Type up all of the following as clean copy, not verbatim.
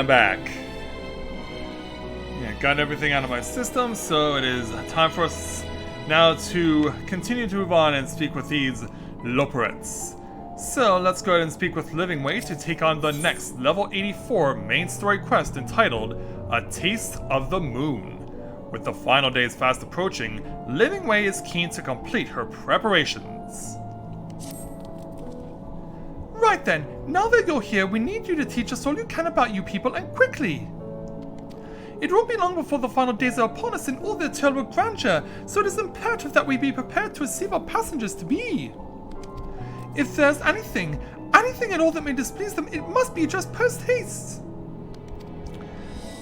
I'm back. Yeah, got everything out of my system, so it is time for us now to continue to move on and speak with these Loporets. So let's go ahead and speak with Living Way to take on the next level 84 main story quest entitled A Taste of the Moon. With the final days fast approaching, Living Way is keen to complete her preparations. Right then, now that you're here, we need you to teach us all you can about you people, and quickly! It won't be long before the final days are upon us in all their terrible grandeur, so it is imperative that we be prepared to receive our passengers to be. If there's anything at all that may displease them, it must be addressed post-haste.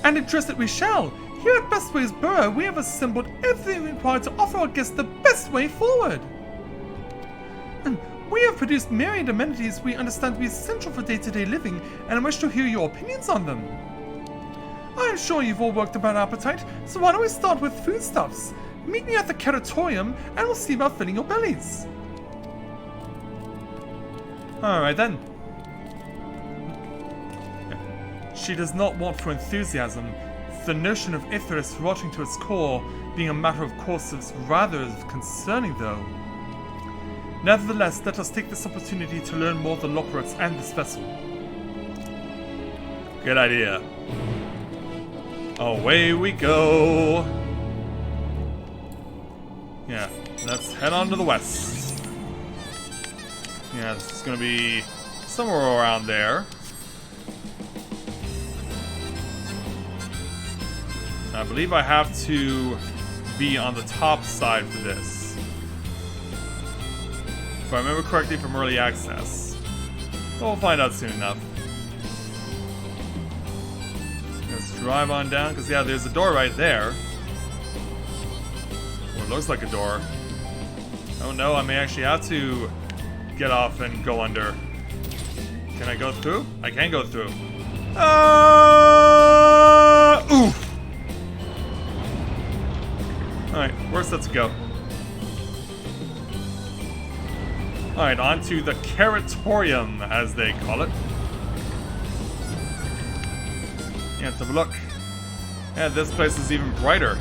And address it we shall. Here at Bestway's Borough, we have assembled everything required to offer our guests the best way forward. We have produced myriad amenities we understand to be essential for day-to-day living, and I wish to hear your opinions on them. I am sure you've all worked up an appetite, so why don't we start with foodstuffs? Meet me at the Caratorium, and we'll see about filling your bellies. Alright then. She does not want for enthusiasm. The notion of Icarus rotting to its core being a matter of course is rather concerning though. Nevertheless, let us take this opportunity to learn more of the Loporets and this vessel. Good idea. Away we go! Yeah, let's head on to the west. Yeah, this is gonna be somewhere around there. I believe I have to be on the top side for this. If I remember correctly from early access. But we'll find out soon enough. Let's drive on down, because yeah, there's a door right there. Or it looks like a door. Oh no, I may actually have to get off and go under. Can I go through? I can go through. Oof! Alright, where's that to go? Alright, on to the Caratorium, as they call it. Yeah, let's have a look. Yeah, this place is even brighter.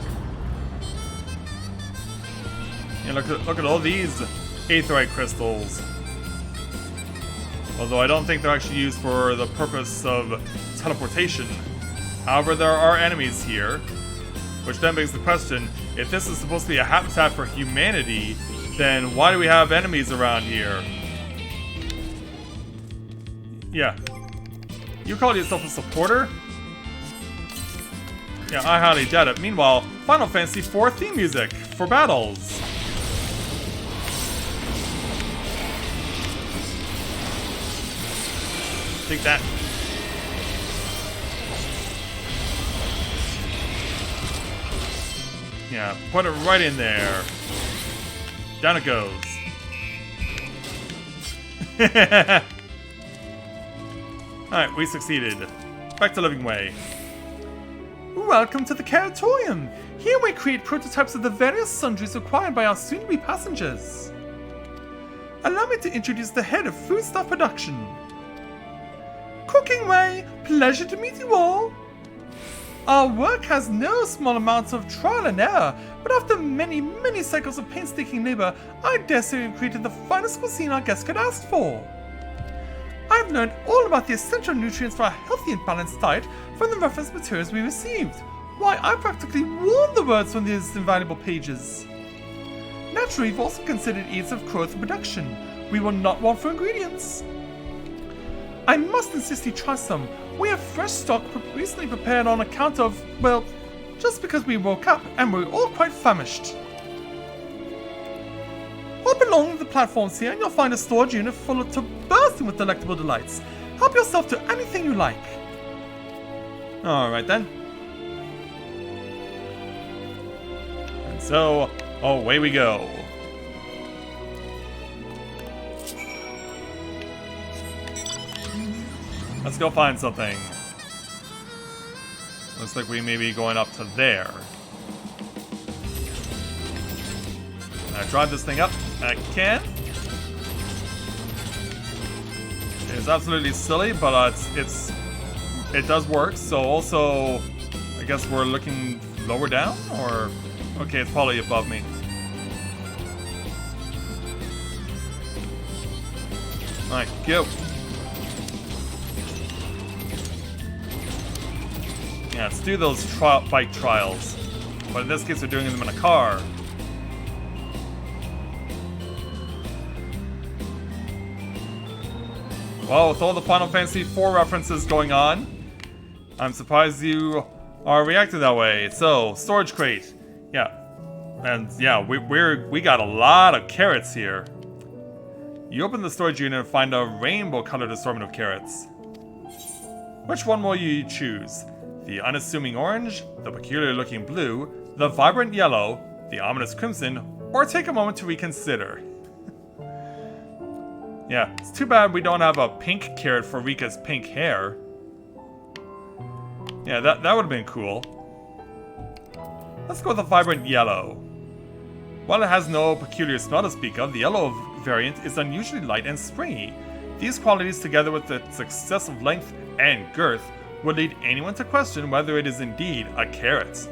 Yeah, look at all these aetheryte crystals. Although I don't think they're actually used for the purpose of teleportation. However, there are enemies here. Which then begs the question, if this is supposed to be a habitat for humanity, then why do we have enemies around here? Yeah. You call yourself a supporter? Yeah, I highly doubt it. Meanwhile, Final Fantasy IV theme music for battles. Take that. Yeah, put it right in there. Down it goes. Alright, we succeeded. Back to Living Way. Welcome to the Caratorium. Here we create prototypes of the various sundries required by our soon-to-be passengers. Allow me to introduce the head of foodstuff production. Cooking Way, pleasure to meet you all. Our work has no small amounts of trial and error, but after many, many cycles of painstaking labor, I dare say we've created the finest cuisine our guests could ask for. I've learned all about the essential nutrients for a healthy and balanced diet from the reference materials we received. Why, I practically won the words from these invaluable pages. Naturally, we've also considered aids of growth and production. We will not want for ingredients. I must insist you try some. We have fresh stock recently prepared on account of, well, just because we woke up and we're all quite famished. Hop along the platforms here and you'll find a storage unit full to bursting with delectable delights. Help yourself to anything you like. Alright then. And so, away we go. Let's go find something. Looks like we may be going up to there. Can I drive this thing up? I can. It's absolutely silly, but it's it does work. So also, I guess we're looking lower down, or okay, it's probably above me. Alright, go. Yeah, let's do those bike trials. But in this case, we're doing them in a car. Well, with all the Final Fantasy IV references going on, I'm surprised you are reacting that way. So, storage crate. Yeah. And yeah, we got a lot of carrots here. You open the storage unit and find a rainbow-colored assortment of carrots. Which one will you choose? The unassuming orange, the peculiar-looking blue, the vibrant yellow, the ominous crimson, or take a moment to reconsider? Yeah, it's too bad we don't have a pink carrot for Rika's pink hair. Yeah, that would have been cool. Let's go with the vibrant yellow. While it has no peculiar smell to speak of, the yellow variant is unusually light and springy. These qualities, together with its excessive length and girth, would lead anyone to question whether it is indeed a carrot.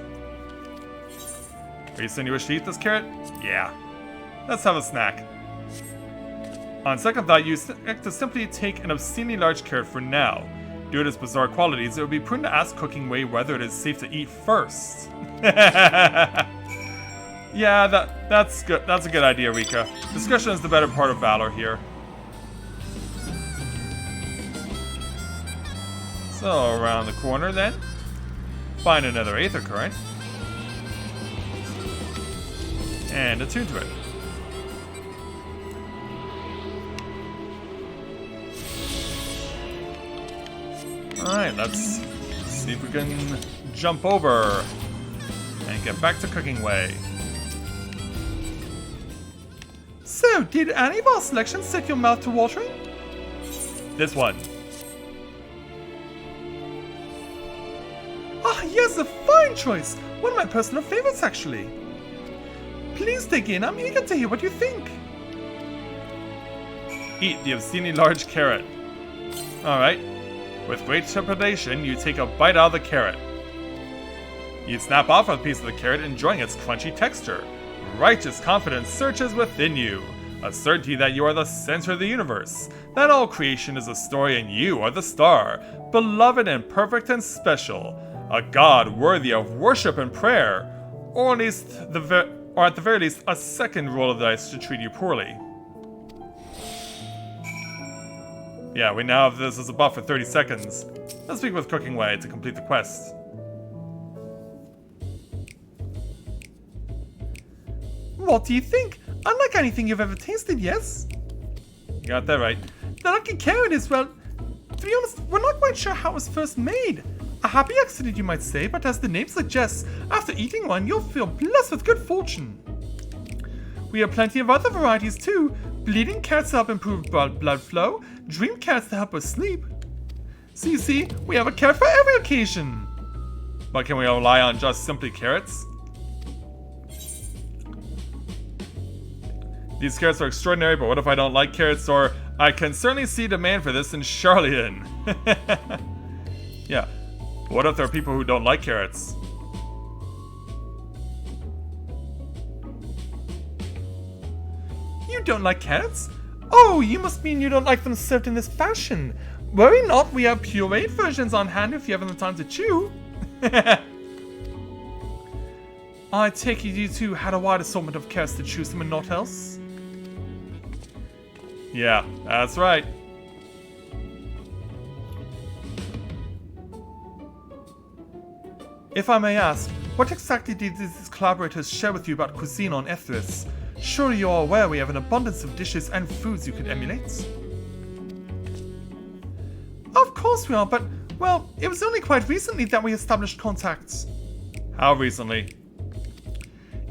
Are you saying you wish to eat this carrot? Yeah. Let's have a snack. On second thought, you expect to simply take an obscenely large carrot for now. Due to its bizarre qualities, it would be prudent to ask Cooking Way whether it is safe to eat first. Yeah, that's good. That's a good idea, Rika. Discretion is the better part of valor here. So, around the corner then. Find another Aether Current. And attune to it. Alright, let's see if we can jump over and get back to Cooking Way. So, did any of our selections set your mouth to watering? This one. Ah, yes, a fine choice! One of my personal favorites, actually. Please dig in, I'm eager to hear what you think. Eat the obscenely large carrot. Alright. With great trepidation, you take a bite out of the carrot. You snap off a piece of the carrot, enjoying its crunchy texture. Righteous confidence surges within you, a certainty that you are the center of the universe, that all creation is a story and you are the star, beloved and perfect and special, a god worthy of worship and prayer, or at the very least a second roll of the dice to treat you poorly. Yeah, we now have this as a buff for 30 seconds. Let's speak with Cooking Way to complete the quest. What do you think? Unlike anything you've ever tasted, yes? You got that right. The lucky carrot is, well, to be honest, we're not quite sure how it was first made. A happy accident, you might say, but as the name suggests, after eating one, you'll feel blessed with good fortune. We have plenty of other varieties too. Bleeding carrots to help improve blood flow, dream carrots to help us sleep. So you see, we have a carrot for every occasion. But can we rely on just simply carrots? These carrots are extraordinary, but what if I don't like carrots? Or I can certainly see demand for this in Charlatan. Yeah. What if there are people who don't like carrots? You don't like carrots? Oh, you must mean you don't like them served in this fashion. Worry not, we have pureed versions on hand if you haven't the time to chew. I take it you two had a wide assortment of carrots to choose from and not else? Yeah, that's right. If I may ask, what exactly did these collaborators share with you about cuisine on Ethris? Surely you are aware we have an abundance of dishes and foods you could emulate? Of course we are, but, well, it was only quite recently that we established contacts. How recently?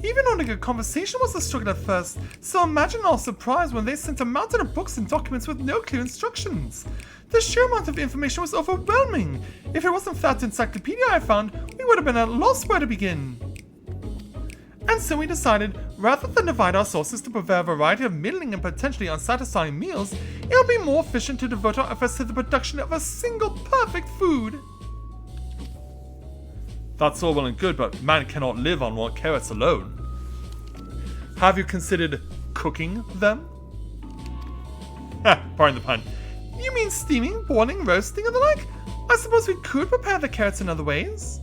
Even holding a conversation was a struggle at first, so imagine our surprise when they sent a mountain of books and documents with no clear instructions. The sheer amount of information was overwhelming. If it wasn't for that encyclopedia I found, we would have been at a loss where to begin. And so we decided, rather than divide our sources to provide a variety of middling and potentially unsatisfying meals, it would be more efficient to devote our efforts to the production of a single perfect food. That's all well and good, but man cannot live on 1 carrots alone. Have you considered cooking them? Pardon the pun. You mean steaming, boiling, roasting, and the like? I suppose we could prepare the carrots in other ways.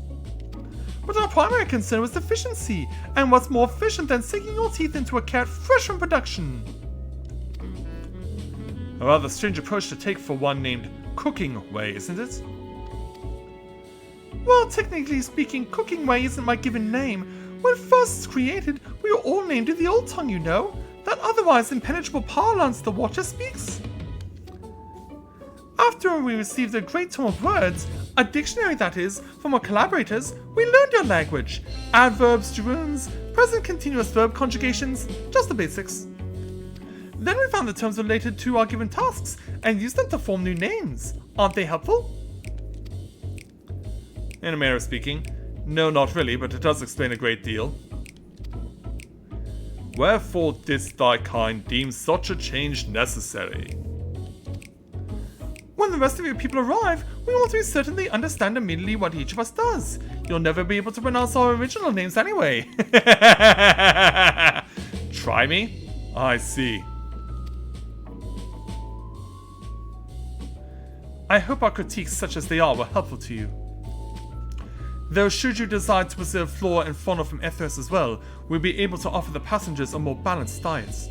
But our primary concern was efficiency, and what's more efficient than sinking your teeth into a carrot fresh from production? A rather strange approach to take for one named Cooking Way, isn't it? Well, technically speaking, Cooking Way isn't my given name. When first created, we were all named in the old tongue, you know, that otherwise impenetrable parlance the Watcher speaks. After we received a great tome of words, a dictionary that is, from our collaborators, we learned your language. Adverbs, gerunds, present continuous verb conjugations, just the basics. Then we found the terms related to our given tasks, and used them to form new names. Aren't they helpful? In a manner of speaking. No, not really, but it does explain a great deal. Wherefore didst thy kind deem such a change necessary? When the rest of your people arrive, we want to be certain they understand immediately what each of us does. You'll never be able to pronounce our original names anyway. Try me? I see. I hope our critiques, such as they are, were helpful to you. Though should you decide to preserve flora and fauna from Ethos as well, we'll be able to offer the passengers a more balanced diet.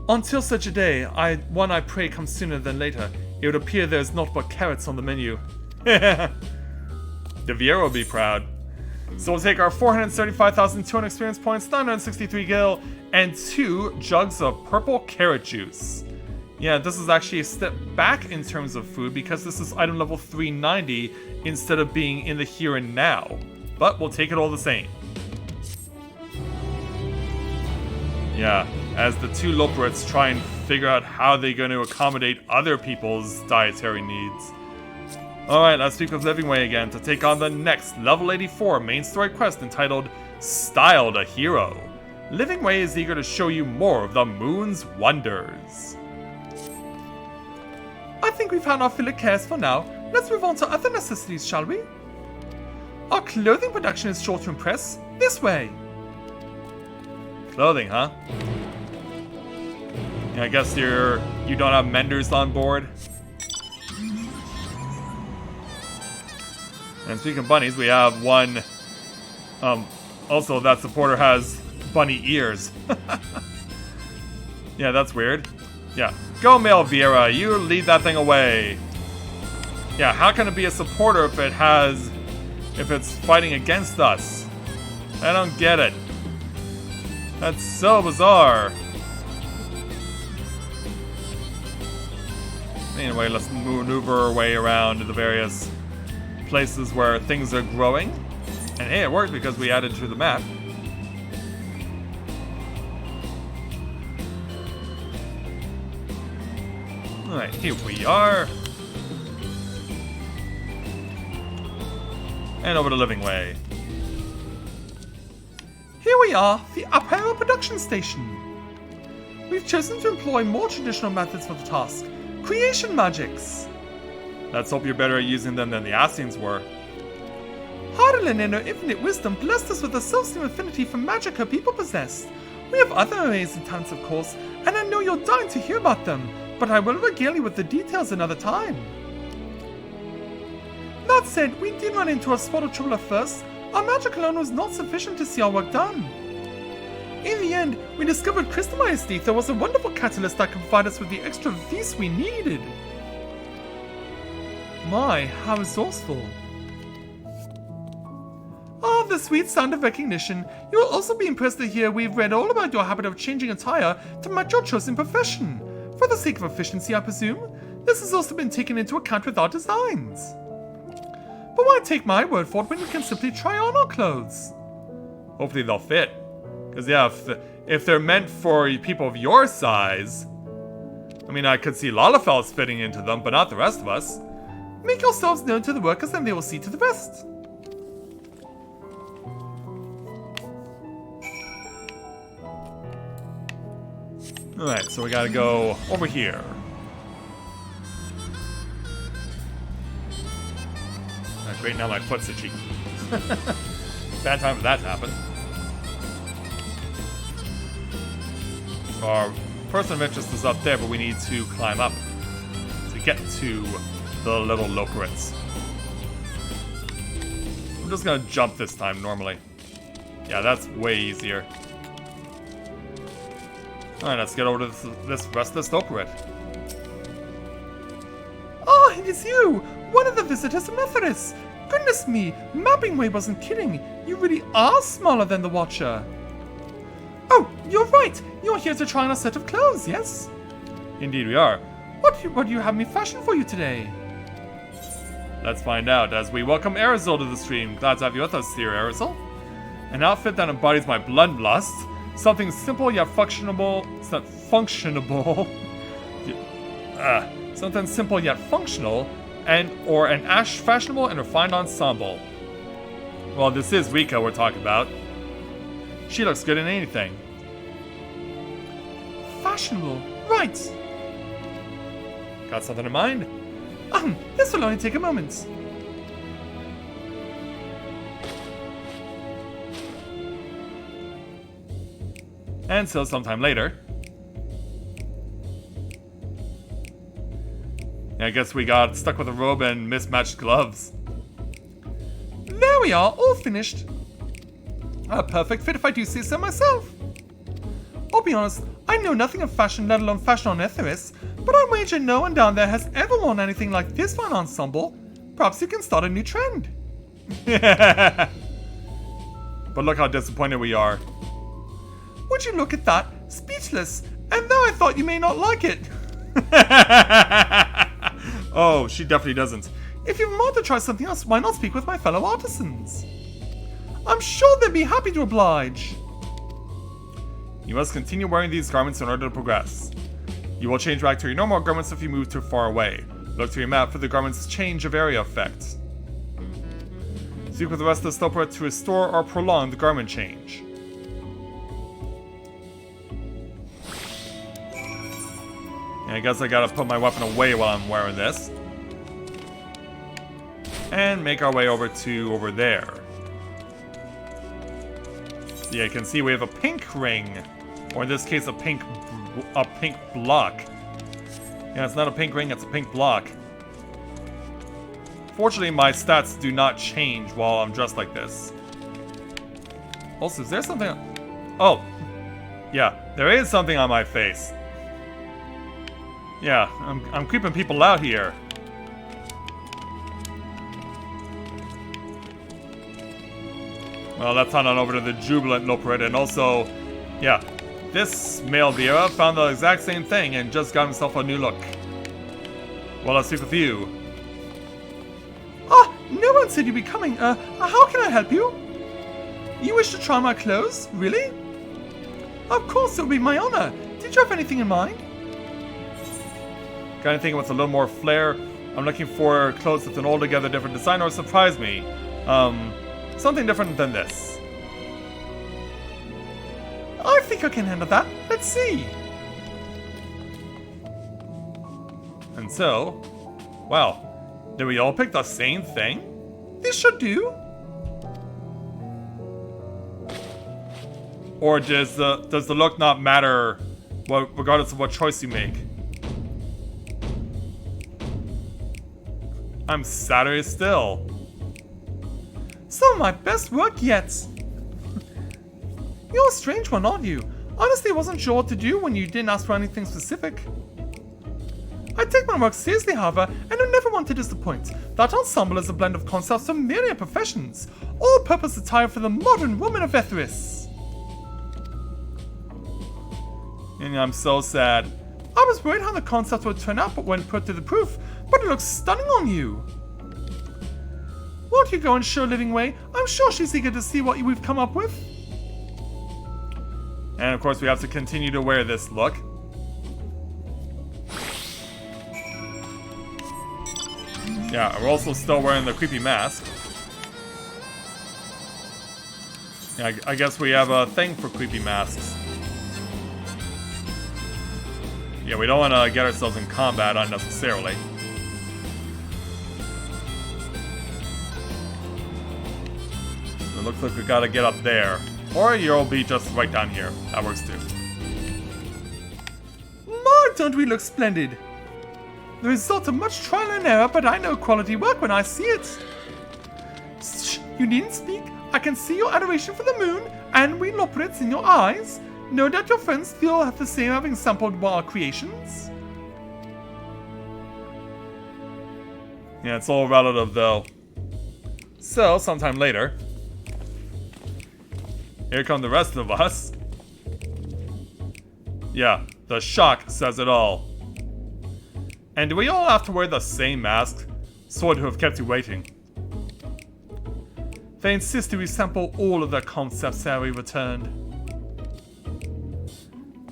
Until such a day, I pray comes sooner than later, it would appear there is naught but carrots on the menu. De Viera will be proud. So we'll take our 435,200 experience points, 963 gil, and 2 jugs of purple carrot juice. Yeah, this is actually a step back in terms of food because this is item level 390 instead of being in the here and now. But we'll take it all the same. Yeah, as the 2 Loporits try and figure out how they're going to accommodate other people's dietary needs. Alright, let's speak with Living Way again to take on the next level 84 main story quest entitled Styled a Hero. Living Way is eager to show you more of the moon's wonders. I think we've had our fill of cares for now. Let's move on to other necessities, shall we? Our clothing production is sure to impress. This way! Clothing, huh? Yeah, I guess you don't have menders on board. And speaking of bunnies, we have one... also, that supporter has bunny ears. Yeah, that's weird. Yeah. Go, Male Viera, you lead that thing away. Yeah, how can it be a supporter if it's fighting against us? I don't get it. That's so bizarre. Anyway, let's maneuver our way around to the various places where things are growing. And hey, it worked because we added to the map. Alright, here we are. And over to Living Way. Here we are, the apparel production station. We've chosen to employ more traditional methods for the task. Creation magics. Let's hope you're better at using them than the Ascians were. Hardalin in her infinite wisdom blessed us with a self-same affinity for magic her people possessed. We have other amazing talents, of course, and I know you're dying to hear about them, but I will regale you with the details another time. That said, we did run into a spot of trouble at first. Our magic alone was not sufficient to see our work done. In the end, we discovered crystallized ether was a wonderful catalyst that could provide us with the extra vis we needed. My, how resourceful. Ah, the sweet sound of recognition. You will also be impressed to hear we've read all about your habit of changing attire to match your chosen profession. For the sake of efficiency, I presume. This has also been taken into account with our designs. But why take my word for it when you can simply try on our clothes? Hopefully they'll fit. Because yeah, if they're meant for people of your size... I mean, I could see Lalafels fitting into them, but not the rest of us. Make yourselves known to the workers and they will see to the rest. Alright, so we gotta go over here. great, now my foot's itchy. Bad time for that to happen. Our person of interest is up there, but we need to climb up to get to the little lokerets. I'm just gonna jump this time normally. Yeah, that's way easier. Alright, let's get over to this rest of this lokeret. Ah, it is you! One of the visitors of Methodist! Goodness me, Mappingway wasn't kidding. You really are smaller than the Watcher. Oh, you're right. You're here to try on a set of clothes, yes? Indeed we are. What do you have me fashion for you today? Let's find out as we welcome Arizal to the stream. Glad to have you with us here, Arizal. An outfit that embodies my bloodlust. Something simple yet functionable. It's not functionable. Something simple yet functional, or an fashionable and refined ensemble. Well, this is Rika we're talking about. She looks good in anything. Fashionable, right. Got something in mind? This will only take a moment. And so sometime later. I guess we got stuck with a robe and mismatched gloves. There we are, all finished. A perfect fit if I do say so myself. I'll be honest, I know nothing of fashion, let alone fashion on Etheris, but I wager no one down there has ever worn anything like this for an ensemble. Perhaps you can start a new trend. But look how disappointed we are. Would you look at that? Speechless. And though I thought you may not like it. Oh, she definitely doesn't. If you want to try something else, why not speak with my fellow artisans? I'm sure they'd be happy to oblige. You must continue wearing these garments in order to progress. You will change back to your normal garments if you move too far away. Look to your map for the garment's change of area effect. Speak with the rest of the Stopper to restore or prolong the garment change. And I guess I gotta put my weapon away while I'm wearing this. And make our way over there. Yeah, you can see we have a pink ring. Or in this case, a pink block. Yeah, it's not a pink ring, it's a pink block. Fortunately, my stats do not change while I'm dressed like this. Also, is there something... Oh! Yeah, there is something on my face. Yeah, I'm creeping people out here. Well, let's head on over to the Jubilant Loperate, and also, yeah, this male Vera found the exact same thing and just got himself a new look. Well, let's speak with you. Ah, no one said you'd be coming. How can I help you? You wish to try my clothes? Really? Of course, it would be my honor. Did you have anything in mind? Got anything with a little more flair? I'm looking for clothes with an altogether different design or surprise me. Something different than this. I think I can handle that. Let's see. And so, wow, did we all pick the same thing? This should do. Or does the look not matter, regardless of what choice you make? I'm sadder still. Some of my best work yet. You're a strange one, aren't you? Honestly, I wasn't sure what to do when you didn't ask for anything specific. I take my work seriously, however, and I never want to disappoint. That ensemble is a blend of concepts from myriad professions, all-purpose attire for the modern woman of Etheris. And I'm so sad. I was worried how the concept would turn out when put to the proof, but it looks stunning on you. Won't you go and show Living Way? I'm sure she's eager to see what we've come up with. And of course we have to continue to wear this look. Yeah, we're also still wearing the creepy mask. Yeah, I guess we have a thing for creepy masks. Yeah, we don't want to get ourselves in combat unnecessarily. looks like we gotta get up there. Or you'll be just right down here. That works too. My, don't we look splendid? The result of much trial and error, but I know quality work when I see it. Shh, you needn't speak. I can see your adoration for the moon, and we operates in your eyes. No doubt your friends feel the same having sampled our creations. Yeah, it's all relative though. So, sometime later, here come the rest of us. Yeah, the shock says it all. And do we all have to wear the same mask? Sort to have kept you waiting. They insisted we sample all of their concepts ere we returned.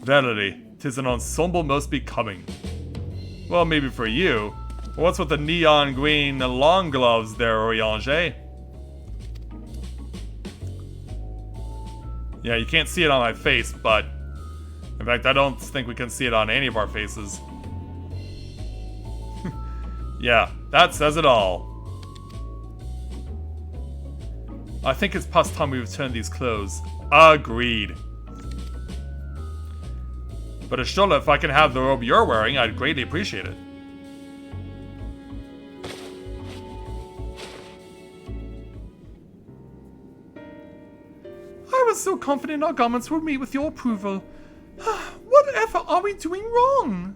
Verily, 'tis an ensemble most becoming. Well, maybe for you. What's with the neon green long gloves there, Oriange? Yeah, you can't see it on my face, but... in fact, I don't think we can see it on any of our faces. Yeah, that says it all. I think it's past time we return these clothes. Agreed. But Ashtola, if I can have the robe you're wearing, I'd greatly appreciate it. I was so confident our garments would meet with your approval. Whatever are we doing wrong?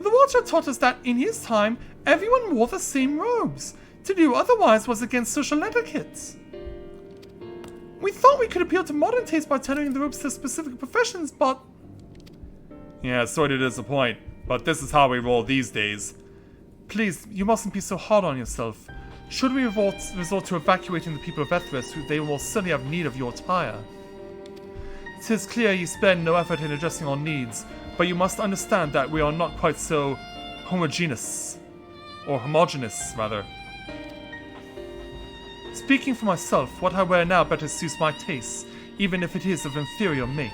The Watcher taught us that in his time, everyone wore the same robes. To do otherwise was against social etiquette. We thought we could appeal to modern taste by tailoring the robes to specific professions, but... Yeah, sorry to disappoint, but this is how we roll these days. Please, you mustn't be so hard on yourself. Should we resort to evacuating the people of Ethris, they will certainly have need of your attire. 'Tis clear you spend no effort in addressing our needs, but you must understand that we are not quite so homogeneous. Or homogeneous, rather. Speaking for myself, what I wear now better suits my tastes, even if it is of inferior make.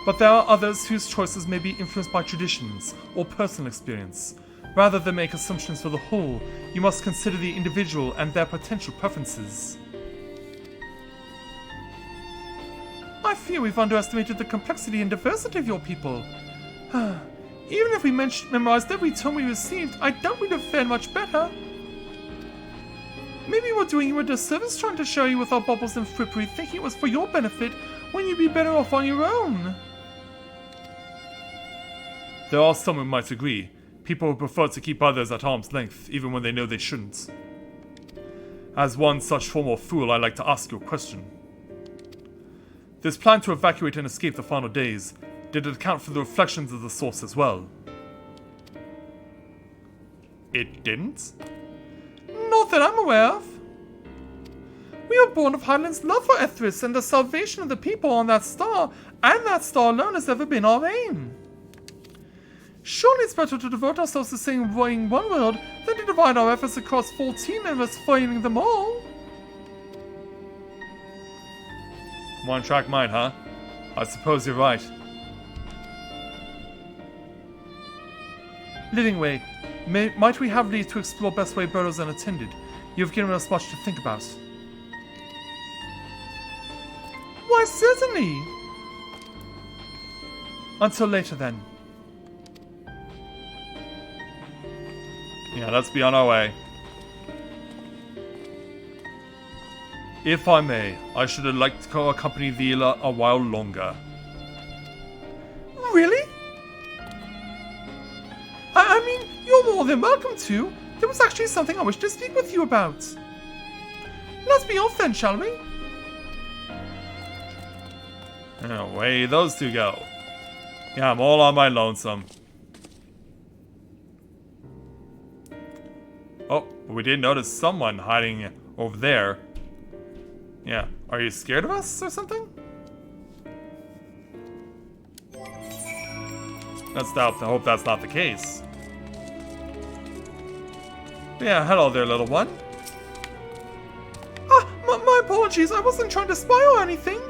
But there are others whose choices may be influenced by traditions or personal experience. Rather than make assumptions for the whole, you must consider the individual and their potential preferences. I fear we've underestimated the complexity and diversity of your people. Even if we memorized every tome we received, I doubt we'd have fared much better. Maybe we're doing you a disservice trying to share you with our baubles and frippery, thinking it was for your benefit when you'd be better off on your own. There are some who might agree. People who prefer to keep others at arm's length, even when they know they shouldn't. As one such former fool, I'd like to ask you a question. This plan to evacuate and escape the final days, did it account for the reflections of the source as well? It didn't? Not that I'm aware of. We were born of Highland's love for Ethris, and the salvation of the people on that star, and that star alone has ever been our aim. Surely it's better to devote ourselves to saving one world than to divide our efforts across 14 and risk failing them all. One-track mind, huh? I suppose you're right. Livingway, might we have leave to explore best way burrows unattended? You've given us much to think about. Why, certainly! Until later, then. Yeah, let's be on our way. If I may, I should have liked to accompany Vila a while longer. Really? I mean, you're more than welcome to. There was actually something I wish to speak with you about. Let's be off then, shall we? Away those two go. Yeah, I'm all on my lonesome. Oh, we did notice someone hiding over there. Yeah, are you scared of us or something? Let's hope that's not the case. Yeah, hello there, little one. Ah, my apologies, I wasn't trying to spy or anything.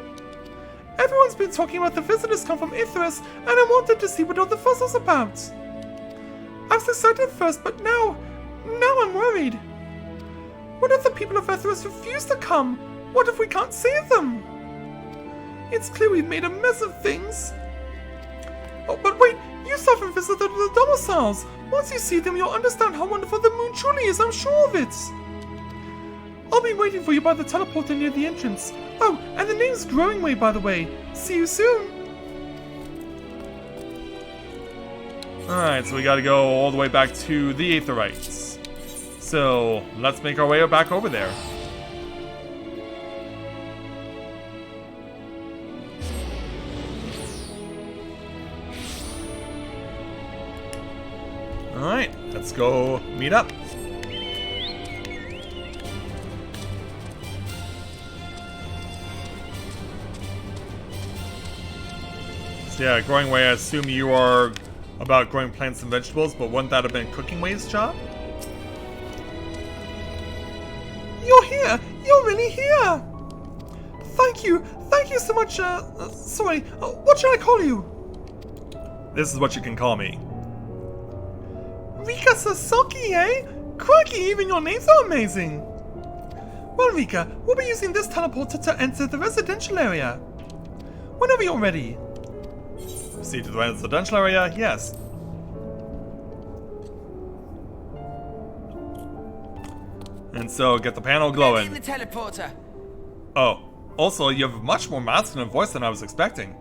Everyone's been talking about the visitors come from Ithris, and I wanted to see what all the fuss was about. I was excited first, but now I'm worried. What if the people of Etheros refuse to come? What if we can't save them? It's clear we've made a mess of things. Oh, but wait, you often visited the domiciles. Once you see them, you'll understand how wonderful the moon truly is, I'm sure of it. I'll be waiting for you by the teleporter near the entrance. Oh, and the name's Growing Way, by the way. See you soon. Alright, so we gotta go all the way back to the Aetherites. So, let's make our way back over there. Alright, let's go meet up. So yeah, Growing Way, I assume you are about growing plants and vegetables, but wouldn't that have been Cooking Way's job? You're here! You're really here! Thank you so much, sorry, what should I call you? This is what you can call me. Rika Sasaki, eh? Crikey, even your names are amazing! Well, Rika, we'll be using this teleporter to enter the residential area. Whenever you're ready. Proceed to the residential area? Yes. And so, get the panel glowing. In the teleporter. Oh, also, you have a much more masculine voice than I was expecting.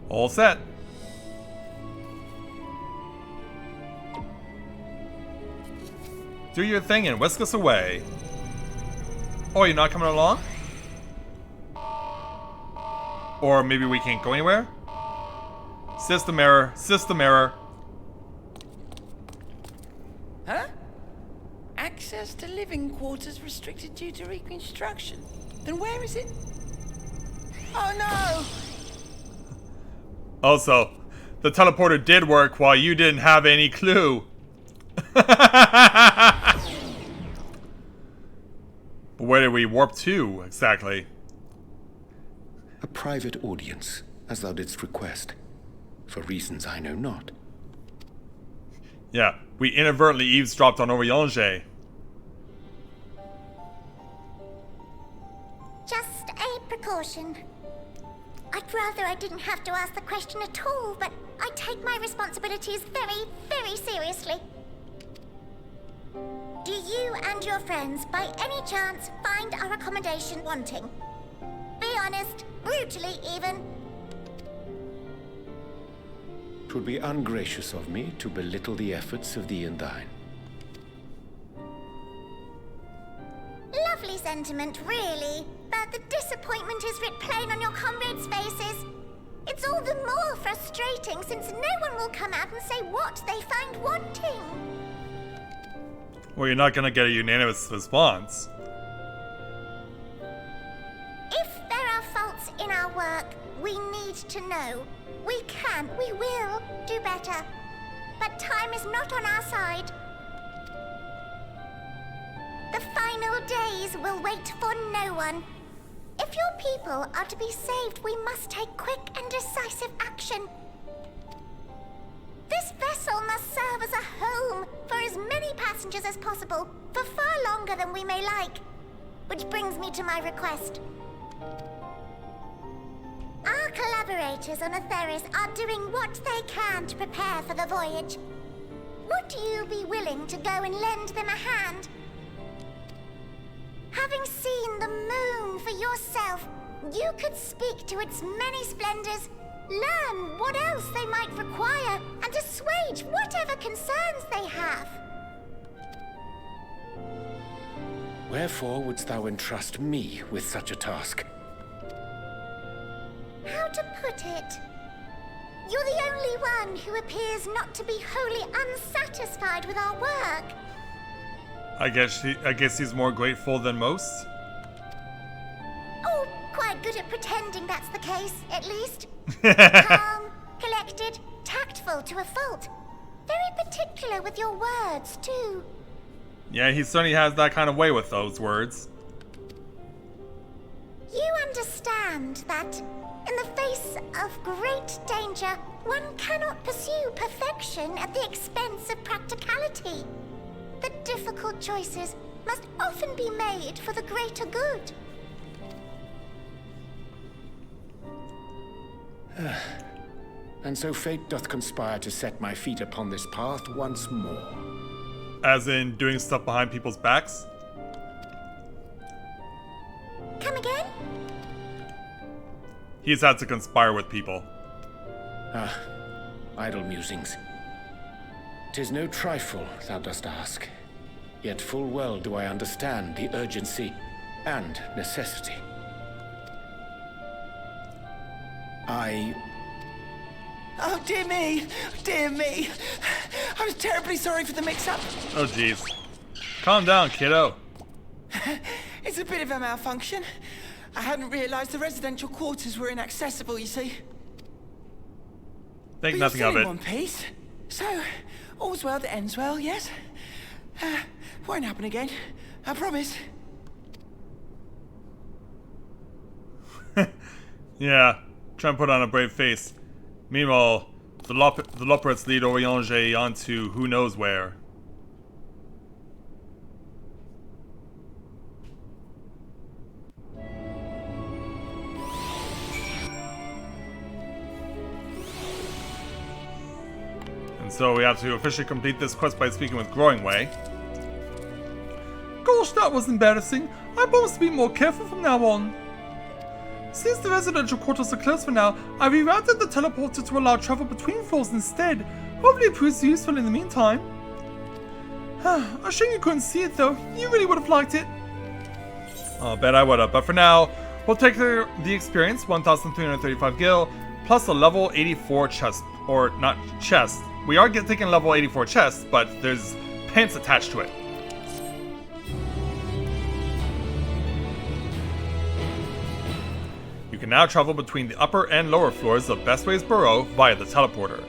All set. Do your thing and whisk us away. Oh, you're not coming along? Or maybe we can't go anywhere? System error, system error. Huh? Access to living quarters restricted due to reconstruction. Then where is it? Oh no! Also, the teleporter did work while you didn't have any clue. But where did we warp to, exactly? A private audience, as thou didst request, for reasons I know not. Yeah, we inadvertently eavesdropped on Oriange. Just a precaution. I'd rather I didn't have to ask the question at all, but I take my responsibilities very, very seriously. Do you and your friends, by any chance, find our accommodation wanting? Be honest, brutally even. 'Twould be ungracious of me to belittle the efforts of thee and thine. Lovely sentiment, really. But the disappointment is writ plain on your comrades' faces. It's all the more frustrating since no one will come out and say what they find wanting. Well, you're not gonna get a unanimous response. If there are faults in our work, we need to know. We can, we will do better. But time is not on our side. The final days will wait for no one. If your people are to be saved, we must take quick and decisive action. This vessel must serve as a home for as many passengers as possible, for far longer than we may like. Which brings me to my request. Our collaborators on Atheris are doing what they can to prepare for the voyage. Would you be willing to go and lend them a hand? Having seen the moon for yourself, you could speak to its many splendors, learn what else they might require, and assuage whatever concerns they have. Wherefore wouldst thou entrust me with such a task? How to put it? You're the only one who appears not to be wholly unsatisfied with our work. I guess he's more grateful than most. Oh, quite good at pretending that's the case, at least. Calm, collected, tactful to a fault. Very particular with your words, too. Yeah, he certainly has that kind of way with those words. You understand that, in the face of great danger, one cannot pursue perfection at the expense of practicality. that difficult choices must often be made for the greater good. And so fate doth conspire to set my feet upon this path once more. As in doing stuff behind people's backs? Come again? He's had to conspire with people. Idle musings. 'Tis no trifle, thou dost ask. Yet full well do I understand the urgency and necessity. Oh, dear me! Dear me! I was terribly sorry for the mix-up. Oh jeez. Calm down, kiddo. It's a bit of a malfunction. I hadn't realized the residential quarters were inaccessible, you see. Think But nothing you're of still it. in one piece. So, all's well that ends well, yes? Won't happen again. I promise. Yeah, try and put on a brave face. Meanwhile, the Loperets lead Oriange onto who knows where. And so we have to officially complete this quest by speaking with Growing Way. Gosh, that was embarrassing. I promise to be more careful from now on. Since the residential quarters are closed for now, I rerouted the teleporter to allow travel between floors instead. Hopefully it proves useful in the meantime. A shame you couldn't see it though. You really would have liked it. I'll bet I would have, but for now, we'll take the experience, 1,335 gil, plus a level 84 chest, or not chest. We are taking level 84 chest, but there's pants attached to it. You can now travel between the upper and lower floors of Bestway's Burrow via the teleporter.